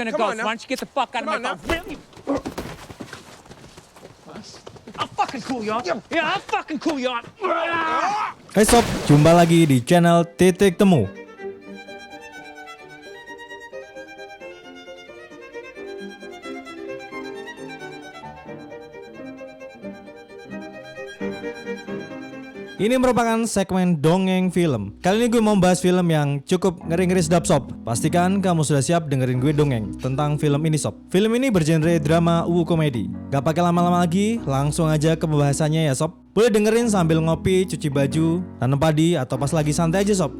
gonna Come go. on So now. why don't you get the fuck out of Come my on car? Really? I'll fucking cool you off. Yeah, I'll fucking cool you off. Hai sob, jumpa lagi di channel Titik Temu. Ini merupakan segmen dongeng film. Kali ini gue mau bahas film yang cukup ngeri-ngeri sedap sob. Pastikan kamu sudah siap dengerin gue dongeng tentang film ini sob. Film ini bergenre drama komedi. Gak pakai lama-lama lagi, langsung aja ke pembahasannya ya sob. Boleh dengerin sambil ngopi, cuci baju, tanam padi, atau pas lagi santai aja sob.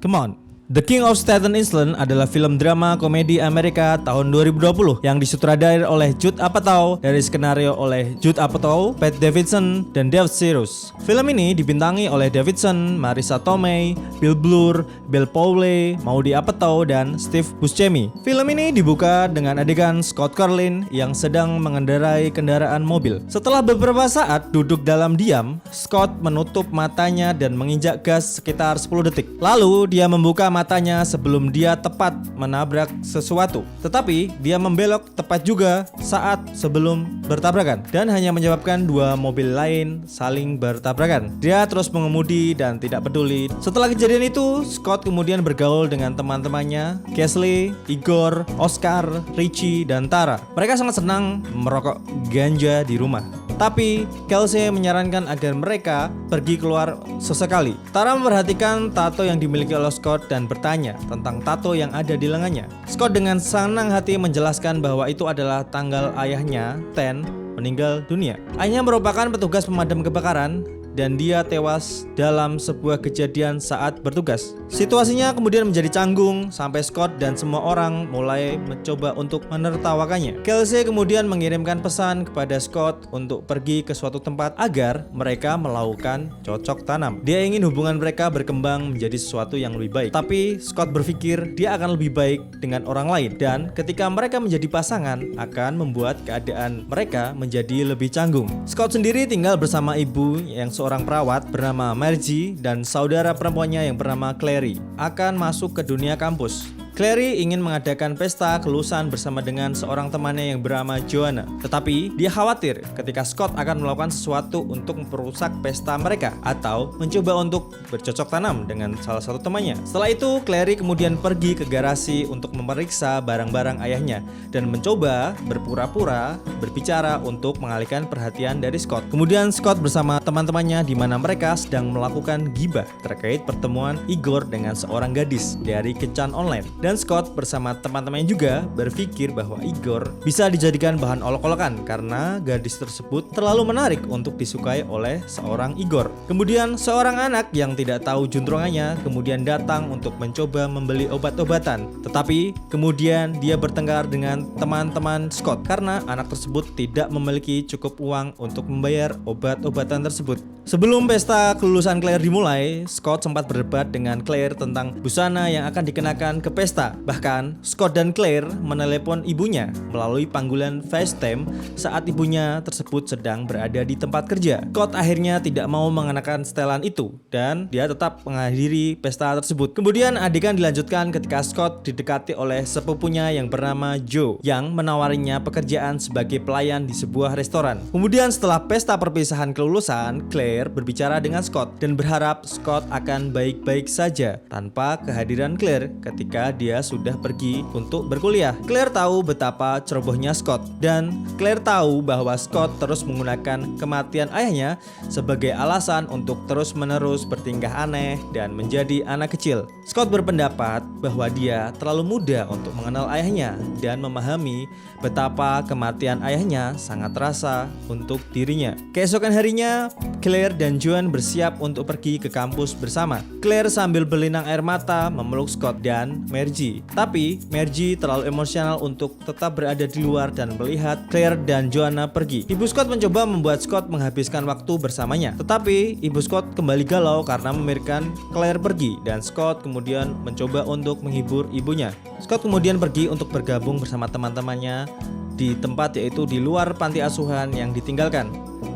Come on. The King of Staten Island adalah film drama komedi Amerika tahun 2020 yang disutradarai oleh Judd Apatow, dari skenario oleh Judd Apatow, Pete Davidson, dan Dave Sirus. Film ini dibintangi oleh Davidson, Marisa Tomei, Bill Blur, Bill Powley, Maudy Apatow, dan Steve Buscemi. Film ini dibuka dengan adegan Scott Carlin yang sedang mengendarai kendaraan mobil. Setelah beberapa saat duduk dalam diam, Scott menutup matanya dan menginjak gas sekitar 10 detik. Lalu dia membuka matanya sebelum dia tepat menabrak sesuatu. Tetapi dia membelok tepat juga saat sebelum bertabrakan dan hanya menyebabkan dua mobil lain saling bertabrakan. Dia terus mengemudi dan tidak peduli. Setelah kejadian itu, Scott kemudian bergaul dengan teman-temannya, Casey, Igor, Oscar, Richie, dan Tara. Mereka sangat senang merokok ganja di rumah. Tapi Kelsey menyarankan agar mereka pergi keluar sesekali. Tara memperhatikan tato yang dimiliki oleh Scott dan bertanya tentang tato yang ada di lengannya. Scott dengan senang hati menjelaskan bahwa itu adalah tanggal ayahnya, Ten, meninggal dunia. Ayahnya merupakan petugas pemadam kebakaran dan dia tewas dalam sebuah kejadian saat bertugas. Situasinya kemudian menjadi canggung sampai Scott dan semua orang mulai mencoba untuk menertawakannya. Kelsey kemudian mengirimkan pesan kepada Scott untuk pergi ke suatu tempat agar mereka melakukan cocok tanam. Dia ingin hubungan mereka berkembang menjadi sesuatu yang lebih baik. Tapi Scott berpikir dia akan lebih baik dengan orang lain, dan ketika mereka menjadi pasangan akan membuat keadaan mereka menjadi lebih canggung. Scott sendiri tinggal bersama ibu yang seorang perawat bernama Margie dan saudara perempuannya yang bernama Clary akan masuk ke dunia kampus. Clary ingin mengadakan pesta kelulusan bersama dengan seorang temannya yang bernama Joanna. Tetapi dia khawatir ketika Scott akan melakukan sesuatu untuk merusak pesta mereka atau mencoba untuk bercocok tanam dengan salah satu temannya. Setelah itu, Clary kemudian pergi ke garasi untuk memeriksa barang-barang ayahnya dan mencoba berpura-pura berbicara untuk mengalihkan perhatian dari Scott. Kemudian Scott bersama teman-temannya di mana mereka sedang melakukan gibah terkait pertemuan Igor dengan seorang gadis dari kencan online. Dan Scott bersama teman-temannya juga berpikir bahwa Igor bisa dijadikan bahan olok-olokan karena gadis tersebut terlalu menarik untuk disukai oleh seorang Igor. Kemudian seorang anak yang tidak tahu juntrungannya kemudian datang untuk mencoba membeli obat-obatan. Tetapi kemudian dia bertengkar dengan teman-teman Scott karena anak tersebut tidak memiliki cukup uang untuk membayar obat-obatan tersebut. Sebelum pesta kelulusan Claire dimulai, Scott sempat berdebat dengan Claire tentang busana yang akan dikenakan ke pesta. Bahkan, Scott dan Claire menelepon ibunya melalui panggilan FaceTime saat ibunya tersebut sedang berada di tempat kerja. Scott akhirnya tidak mau mengenakan setelan itu dan dia tetap menghadiri pesta tersebut. Kemudian adegan dilanjutkan ketika Scott didekati oleh sepupunya yang bernama Joe yang menawarinya pekerjaan sebagai pelayan di sebuah restoran. Kemudian setelah pesta perpisahan kelulusan, Claire berbicara dengan Scott dan berharap Scott akan baik-baik saja tanpa kehadiran Claire ketika dia sudah pergi untuk berkuliah. Claire tahu betapa cerobohnya Scott dan Claire tahu bahwa Scott terus menggunakan kematian ayahnya sebagai alasan untuk terus-menerus bertingkah aneh dan menjadi anak kecil. Scott berpendapat bahwa dia terlalu muda untuk mengenal ayahnya dan memahami betapa kematian ayahnya sangat terasa untuk dirinya. Keesokan harinya, Claire dan Joan bersiap untuk pergi ke kampus bersama. Claire sambil berlinang air mata memeluk Scott dan Margie. Tapi Margie terlalu emosional untuk tetap berada di luar dan melihat Claire dan Joanna pergi. Ibu Scott mencoba membuat Scott menghabiskan waktu bersamanya. Tetapi ibu Scott kembali galau karena membiarkan Claire pergi dan Scott kemudian mencoba untuk menghibur ibunya. Scott kemudian pergi untuk bergabung bersama teman-temannya di tempat, yaitu di luar panti asuhan yang ditinggalkan.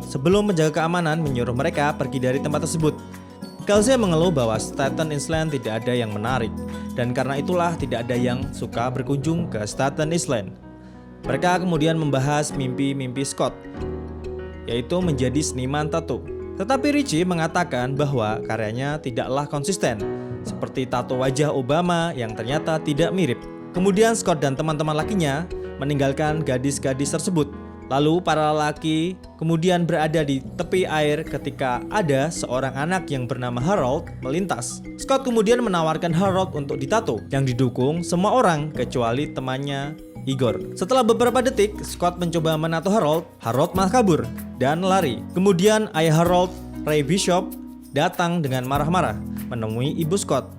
Sebelum penjaga keamanan menyuruh mereka pergi dari tempat tersebut. Kelsey mengeluh bahwa Staten Island tidak ada yang menarik, dan karena itulah tidak ada yang suka berkunjung ke Staten Island. Mereka kemudian membahas mimpi-mimpi Scott, yaitu menjadi seniman tato. Tetapi Richie mengatakan bahwa karyanya tidaklah konsisten, seperti tato wajah Obama yang ternyata tidak mirip. Kemudian Scott dan teman-teman lakinya meninggalkan gadis-gadis tersebut. Lalu para lelaki kemudian berada di tepi air ketika ada seorang anak yang bernama Harold melintas. Scott kemudian menawarkan Harold untuk ditato, yang didukung semua orang kecuali temannya Igor. Setelah beberapa detik, Scott mencoba menato Harold. Harold malah kabur dan lari. Kemudian ayah Harold, Ray Bishop, datang dengan marah-marah menemui ibu Scott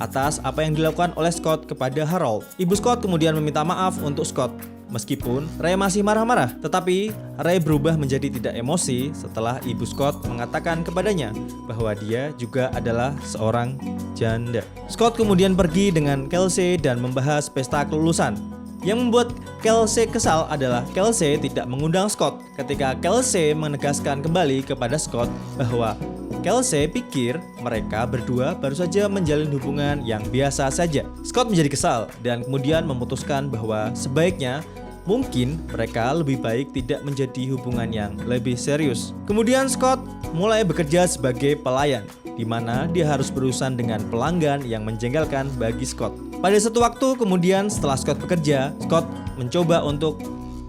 atas apa yang dilakukan oleh Scott kepada Harold. Ibu Scott kemudian meminta maaf untuk Scott. Meskipun Ray masih marah-marah, tetapi Ray berubah menjadi tidak emosi setelah ibu Scott mengatakan kepadanya bahwa dia juga adalah seorang janda. Scott kemudian pergi dengan Kelsey dan membahas pesta kelulusan. Yang membuat Kelsey kesal adalah Kelsey tidak mengundang Scott. Ketika Kelsey menegaskan kembali kepada Scott bahwa Kelsey pikir mereka berdua baru saja menjalin hubungan yang biasa saja. Scott menjadi kesal dan kemudian memutuskan bahwa sebaiknya mungkin mereka lebih baik tidak menjadi hubungan yang lebih serius. Kemudian Scott mulai bekerja sebagai pelayan, di mana dia harus berurusan dengan pelanggan yang menjengkelkan bagi Scott. Pada suatu waktu kemudian setelah Scott bekerja, Scott mencoba untuk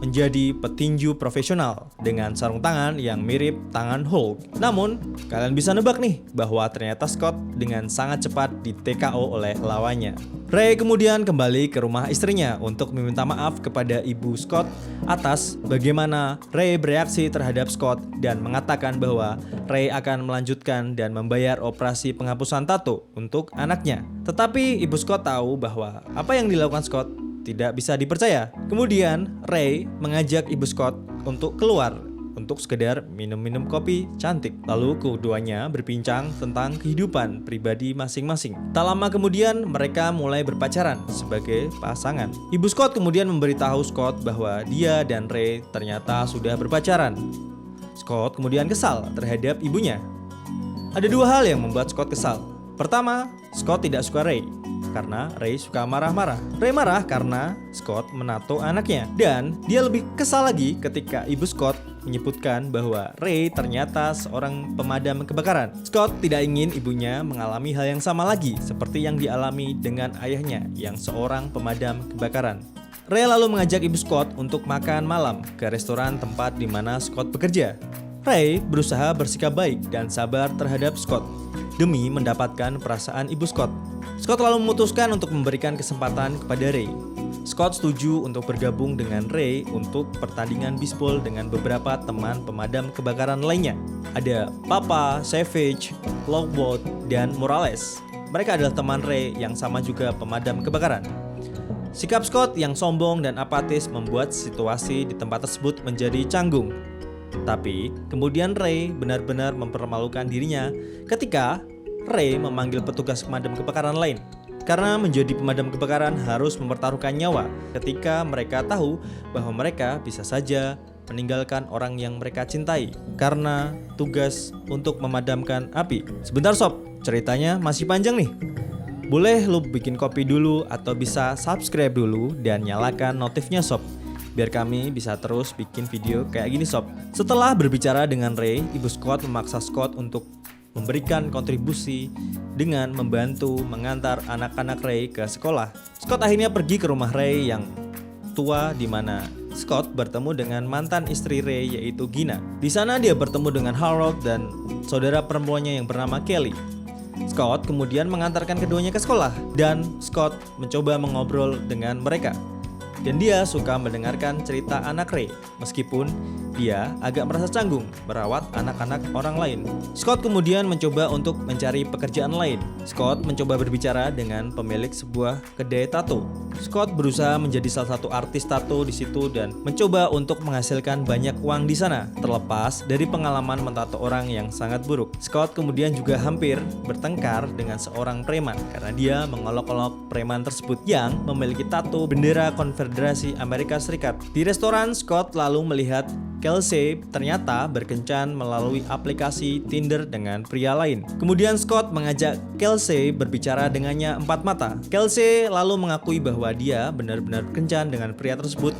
menjadi petinju profesional dengan sarung tangan yang mirip tangan Hulk. Namun, kalian bisa nebak nih bahwa ternyata Scott dengan sangat cepat di TKO oleh lawannya. Ray kemudian kembali ke rumah istrinya untuk meminta maaf kepada ibu Scott atas bagaimana Ray bereaksi terhadap Scott dan mengatakan bahwa Ray akan melanjutkan dan membayar operasi penghapusan tato untuk anaknya. Tetapi ibu Scott tahu bahwa apa yang dilakukan Scott tidak bisa dipercaya. Kemudian Ray mengajak ibu Scott untuk keluar untuk sekedar minum-minum kopi cantik. Lalu keduanya berbincang tentang kehidupan pribadi masing-masing. Tak lama kemudian mereka mulai berpacaran sebagai pasangan. Ibu Scott kemudian memberitahu Scott bahwa dia dan Ray ternyata sudah berpacaran. Scott kemudian kesal terhadap ibunya. Ada dua hal yang membuat Scott kesal. Pertama, Scott tidak suka Ray karena Ray suka marah-marah. Ray marah karena Scott menato anaknya. Dan dia lebih kesal lagi ketika ibu Scott menyebutkan bahwa Ray ternyata seorang pemadam kebakaran. Scott tidak ingin ibunya mengalami hal yang sama lagi seperti yang dialami dengan ayahnya yang seorang pemadam kebakaran. Ray lalu mengajak ibu Scott untuk makan malam ke restoran tempat di mana Scott bekerja. Ray berusaha bersikap baik dan sabar terhadap Scott demi mendapatkan perasaan ibu Scott. Scott lalu memutuskan untuk memberikan kesempatan kepada Ray. Scott setuju untuk bergabung dengan Ray untuk pertandingan bisbol dengan beberapa teman pemadam kebakaran lainnya. Ada Papa, Savage, Lockwood, dan Morales. Mereka adalah teman Ray yang sama juga pemadam kebakaran. Sikap Scott yang sombong dan apatis membuat situasi di tempat tersebut menjadi canggung. Tapi kemudian Ray benar-benar mempermalukan dirinya ketika Ray memanggil petugas pemadam kebakaran lain. Karena menjadi pemadam kebakaran harus mempertaruhkan nyawa ketika mereka tahu bahwa mereka bisa saja meninggalkan orang yang mereka cintai karena tugas untuk memadamkan api. Sebentar sob, ceritanya masih panjang nih. Boleh lu bikin kopi dulu atau bisa subscribe dulu dan nyalakan notifnya sob, biar kami bisa terus bikin video kayak gini sob. Setelah berbicara dengan Ray, ibu Scott memaksa Scott untuk memberikan kontribusi dengan membantu mengantar anak-anak Ray ke sekolah. Scott akhirnya pergi ke rumah Ray yang tua di mana Scott bertemu dengan mantan istri Ray yaitu Gina. Di sana dia bertemu dengan Harold dan saudara perempuannya yang bernama Kelly. Scott kemudian mengantarkan keduanya ke sekolah dan Scott mencoba mengobrol dengan mereka. Dan dia suka mendengarkan cerita anak Ray, meskipun dia agak merasa canggung merawat anak-anak orang lain. Scott kemudian mencoba untuk mencari pekerjaan lain. Scott mencoba berbicara dengan pemilik sebuah kedai tato. Scott berusaha menjadi salah satu artis tato di situ dan mencoba untuk menghasilkan banyak uang di sana, terlepas dari pengalaman mentato orang yang sangat buruk. Scott kemudian juga hampir bertengkar dengan seorang preman karena dia mengolok-olok preman tersebut yang memiliki tato bendera Konfederasi Amerika Serikat. Di restoran, Scott lalu melihat Kelsey ternyata berkencan melalui aplikasi Tinder dengan pria lain. Kemudian Scott mengajak Kelsey berbicara dengannya empat mata. Kelsey lalu mengakui bahwa dia benar-benar berkencan dengan pria tersebut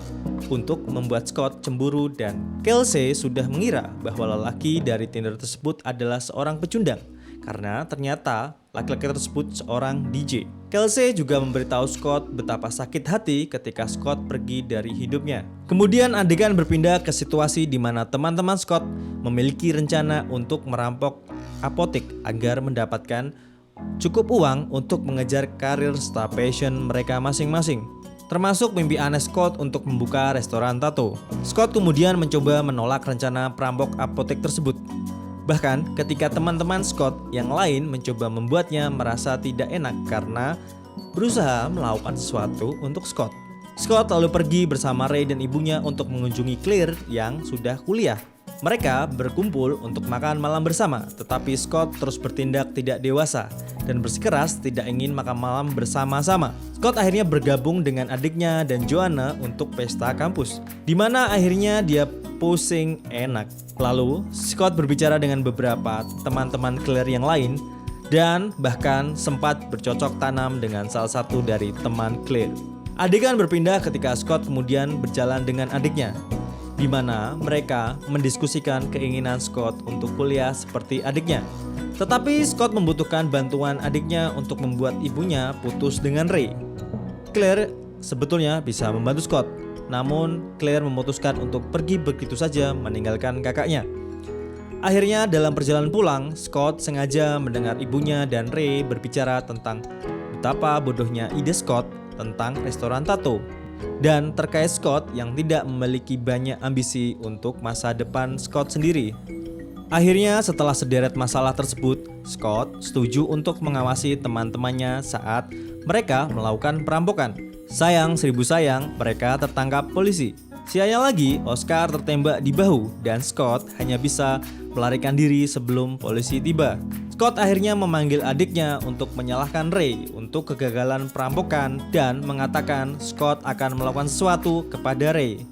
untuk membuat Scott cemburu, dan Kelsey sudah mengira bahwa lelaki dari Tinder tersebut adalah seorang pecundang karena ternyata laki-laki tersebut seorang DJ. Kelsey juga memberitahu Scott betapa sakit hati ketika Scott pergi dari hidupnya. Kemudian adegan berpindah ke situasi di mana teman-teman Scott memiliki rencana untuk merampok apotek agar mendapatkan cukup uang untuk mengejar karir serta passion mereka masing-masing. Termasuk mimpi aneh Scott untuk membuka restoran tato. Scott kemudian mencoba menolak rencana perampok apotek tersebut. Bahkan ketika teman-teman Scott yang lain mencoba membuatnya merasa tidak enak karena berusaha melakukan sesuatu untuk Scott. Scott lalu pergi bersama Ray dan ibunya untuk mengunjungi Claire yang sudah kuliah. Mereka berkumpul untuk makan malam bersama, tetapi Scott terus bertindak tidak dewasa dan bersikeras tidak ingin makan malam bersama-sama. Scott akhirnya bergabung dengan adiknya dan Joanna untuk pesta kampus, di mana akhirnya dia pusing enak. Lalu Scott berbicara dengan beberapa teman-teman Claire yang lain dan bahkan sempat bercocok tanam dengan salah satu dari teman Claire. Adegan berpindah ketika Scott kemudian berjalan dengan adiknya, di mana mereka mendiskusikan keinginan Scott untuk kuliah seperti adiknya. Tetapi Scott membutuhkan bantuan adiknya untuk membuat ibunya putus dengan Ray. Claire sebetulnya bisa membantu Scott, namun Claire memutuskan untuk pergi begitu saja meninggalkan kakaknya. Akhirnya dalam perjalanan pulang, Scott sengaja mendengar ibunya dan Ray berbicara tentang betapa bodohnya ide Scott tentang restoran tato dan terkait Scott yang tidak memiliki banyak ambisi untuk masa depan Scott sendiri. Akhirnya setelah sederet masalah tersebut, Scott setuju untuk mengawasi teman-temannya saat mereka melakukan perampokan. Sayang seribu sayang, mereka tertangkap polisi. Sialnya lagi, Oscar tertembak di bahu dan Scott hanya bisa melarikan diri sebelum polisi tiba. Scott akhirnya memanggil adiknya untuk menyalahkan Ray untuk kegagalan perampokan dan mengatakan Scott akan melakukan sesuatu kepada Ray.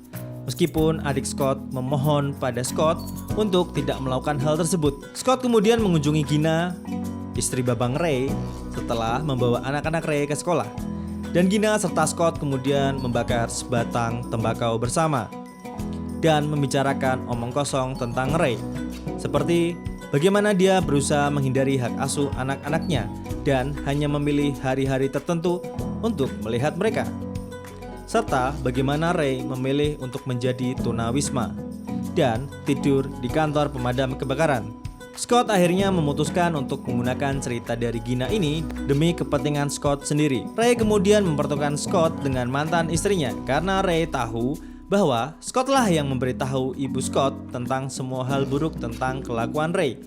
Meskipun adik Scott memohon pada Scott untuk tidak melakukan hal tersebut. Scott kemudian mengunjungi Gina, istri babang Ray, setelah membawa anak-anak Ray ke sekolah. Dan Gina serta Scott kemudian membakar sebatang tembakau bersama dan membicarakan omong kosong tentang Ray, seperti bagaimana dia berusaha menghindari hak asuh anak-anaknya dan hanya memilih hari-hari tertentu untuk melihat mereka, serta bagaimana Ray memilih untuk menjadi tunawisma dan tidur di kantor pemadam kebakaran. Scott akhirnya memutuskan untuk menggunakan cerita dari Gina ini demi kepentingan Scott sendiri. Ray kemudian mempertemukan Scott dengan mantan istrinya karena Ray tahu bahwa Scott lah yang memberitahu ibu Scott tentang semua hal buruk tentang kelakuan Ray.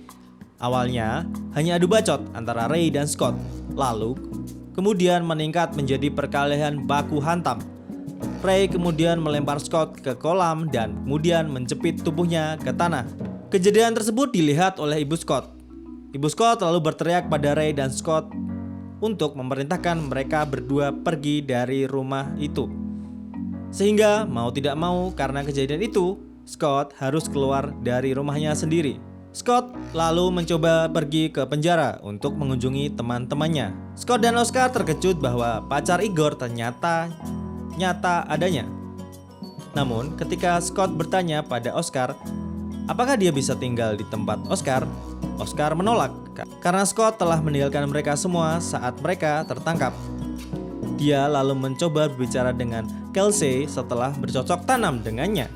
Awalnya hanya adu bacot antara Ray dan Scott, lalu kemudian meningkat menjadi perkelahian baku hantam. Ray kemudian melempar Scott ke kolam dan kemudian menjepit tubuhnya ke tanah. Kejadian tersebut dilihat oleh ibu Scott. Ibu Scott lalu berteriak pada Ray dan Scott untuk memerintahkan mereka berdua pergi dari rumah itu. Sehingga mau tidak mau karena kejadian itu, Scott harus keluar dari rumahnya sendiri. Scott lalu mencoba pergi ke penjara untuk mengunjungi teman-temannya. Scott dan Oscar terkejut bahwa pacar Igor ternyata nyata adanya. Namun ketika Scott bertanya pada Oscar apakah dia bisa tinggal di tempat Oscar, Oscar menolak karena Scott telah meninggalkan mereka semua saat mereka tertangkap. Dia lalu mencoba berbicara dengan Kelsey setelah bercocok tanam dengannya.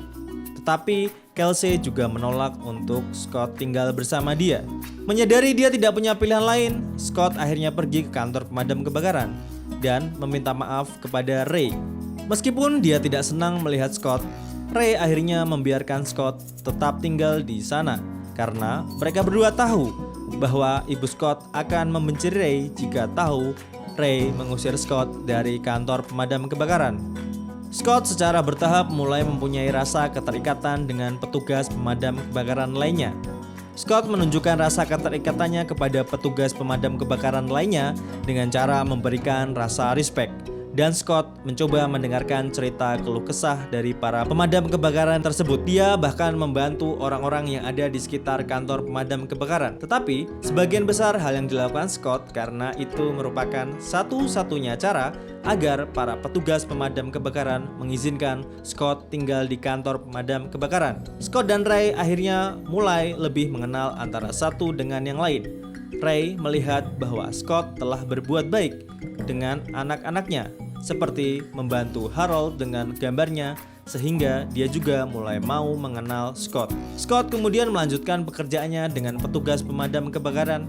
Tetapi Kelsey juga menolak untuk Scott tinggal bersama dia. Menyadari dia tidak punya pilihan lain, Scott akhirnya pergi ke kantor pemadam kebakaran dan meminta maaf kepada Ray. Meskipun dia tidak senang melihat Scott, Ray akhirnya membiarkan Scott tetap tinggal di sana karena mereka berdua tahu bahwa ibu Scott akan membenci Ray jika tahu Ray mengusir Scott dari kantor pemadam kebakaran. Scott secara bertahap mulai mempunyai rasa keterikatan dengan petugas pemadam kebakaran lainnya. Scott menunjukkan rasa keterikatannya kepada petugas pemadam kebakaran lainnya dengan cara memberikan rasa respect dan Scott mencoba mendengarkan cerita keluh kesah dari para pemadam kebakaran tersebut. Dia bahkan membantu orang-orang yang ada di sekitar kantor pemadam kebakaran. Tetapi sebagian besar hal yang dilakukan Scott karena itu merupakan satu-satunya cara agar para petugas pemadam kebakaran mengizinkan Scott tinggal di kantor pemadam kebakaran. Scott dan Ray akhirnya mulai lebih mengenal antara satu dengan yang lain. Ray melihat bahwa Scott telah berbuat baik dengan anak-anaknya, seperti membantu Harold dengan gambarnya, sehingga dia juga mulai mau mengenal Scott. Scott kemudian melanjutkan pekerjaannya dengan petugas pemadam kebakaran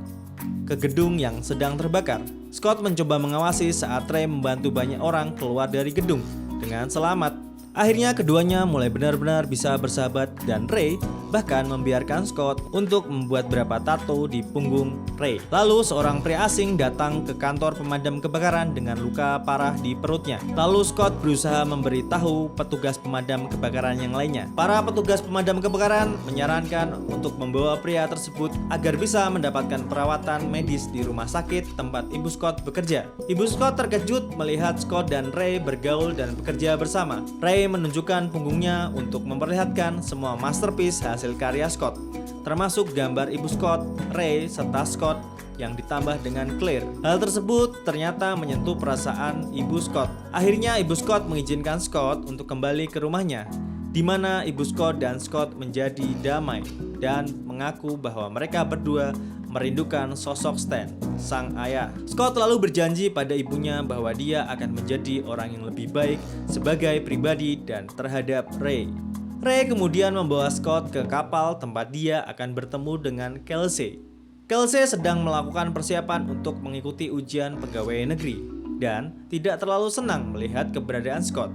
ke gedung yang sedang terbakar. Scott mencoba mengawasi saat Ray membantu banyak orang keluar dari gedung dengan selamat. Akhirnya keduanya mulai benar-benar bisa bersahabat dan Ray bahkan membiarkan Scott untuk membuat beberapa tato di punggung Ray. Lalu seorang pria asing datang ke kantor pemadam kebakaran dengan luka parah di perutnya. Lalu Scott berusaha memberitahu petugas pemadam kebakaran yang lainnya. Para petugas pemadam kebakaran menyarankan untuk membawa pria tersebut agar bisa mendapatkan perawatan medis di rumah sakit tempat Ibu Scott bekerja. Ibu Scott terkejut melihat Scott dan Ray bergaul dan bekerja bersama. Ray menunjukkan punggungnya untuk memperlihatkan semua masterpiece hasil karya Scott, termasuk gambar Ibu Scott, Ray, serta Scott yang ditambah dengan Claire. Hal tersebut ternyata menyentuh perasaan Ibu Scott. Akhirnya Ibu Scott mengizinkan Scott untuk kembali ke rumahnya, di mana Ibu Scott dan Scott menjadi damai dan mengaku bahwa mereka berdua merindukan sosok Stan, sang ayah. Scott lalu berjanji pada ibunya bahwa dia akan menjadi orang yang lebih baik sebagai pribadi dan terhadap Ray. Ray kemudian membawa Scott ke kapal tempat dia akan bertemu dengan Kelsey. Kelsey sedang melakukan persiapan untuk mengikuti ujian pegawai negeri dan tidak terlalu senang melihat keberadaan Scott.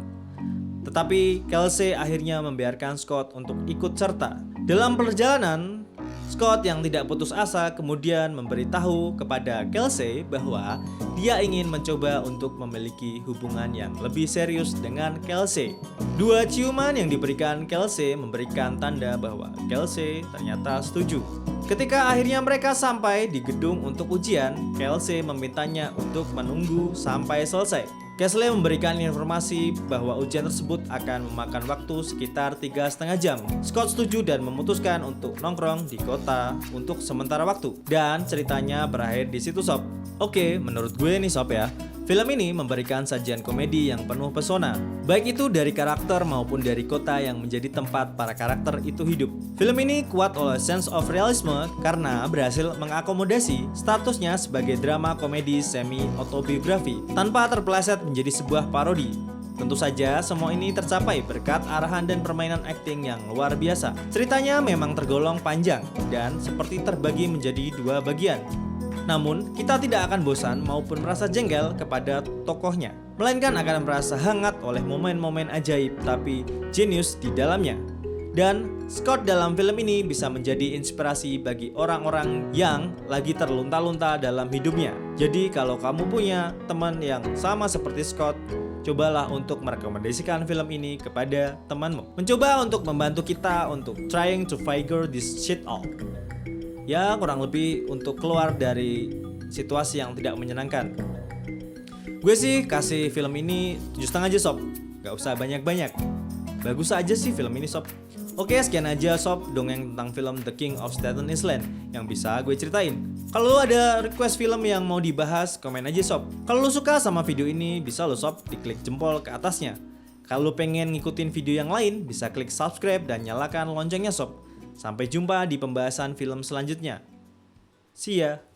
Tetapi Kelsey akhirnya membiarkan Scott untuk ikut serta. Dalam perjalanan, Scott yang tidak putus asa kemudian memberitahu kepada Kelsey bahwa dia ingin mencoba untuk memiliki hubungan yang lebih serius dengan Kelsey. Dua ciuman yang diberikan Kelsey memberikan tanda bahwa Kelsey ternyata setuju. Ketika akhirnya mereka sampai di gedung untuk ujian, Kelsey memintanya untuk menunggu sampai selesai. Kelsey memberikan informasi bahwa ujian tersebut akan memakan waktu sekitar 3,5 jam. Scott setuju dan memutuskan untuk nongkrong di kota untuk sementara waktu. Dan ceritanya berakhir di situ sob. Oke, menurut gue nih sob ya, film ini memberikan sajian komedi yang penuh pesona, baik itu dari karakter maupun dari kota yang menjadi tempat para karakter itu hidup. Film ini kuat oleh sense of realism karena berhasil mengakomodasi statusnya sebagai drama komedi semi-autobiografi tanpa terpeleset menjadi sebuah parodi. Tentu saja semua ini tercapai berkat arahan dan permainan akting yang luar biasa. Ceritanya memang tergolong panjang dan seperti terbagi menjadi dua bagian. Namun, kita tidak akan bosan maupun merasa jengkel kepada tokohnya, melainkan akan merasa hangat oleh momen-momen ajaib tapi jenius di dalamnya. Dan Scott dalam film ini bisa menjadi inspirasi bagi orang-orang yang lagi terlunta-lunta dalam hidupnya. Jadi kalau kamu punya teman yang sama seperti Scott, cobalah untuk merekomendasikan film ini kepada temanmu. Mencoba untuk membantu kita untuk trying to figure this shit out. Ya kurang lebih untuk keluar dari situasi yang tidak menyenangkan. Gue sih kasih film ini 7,5 aja sob. Gak usah banyak-banyak. Bagus aja sih film ini sob. Oke, sekian aja sob dongeng tentang film The King of Staten Island yang bisa gue ceritain. Kalau ada request film yang mau dibahas, komen aja sob. Kalau lo suka sama video ini, bisa lo sob diklik jempol ke atasnya. Kalau pengen ngikutin video yang lain, bisa klik subscribe dan nyalakan loncengnya sob. Sampai jumpa di pembahasan film selanjutnya. See ya.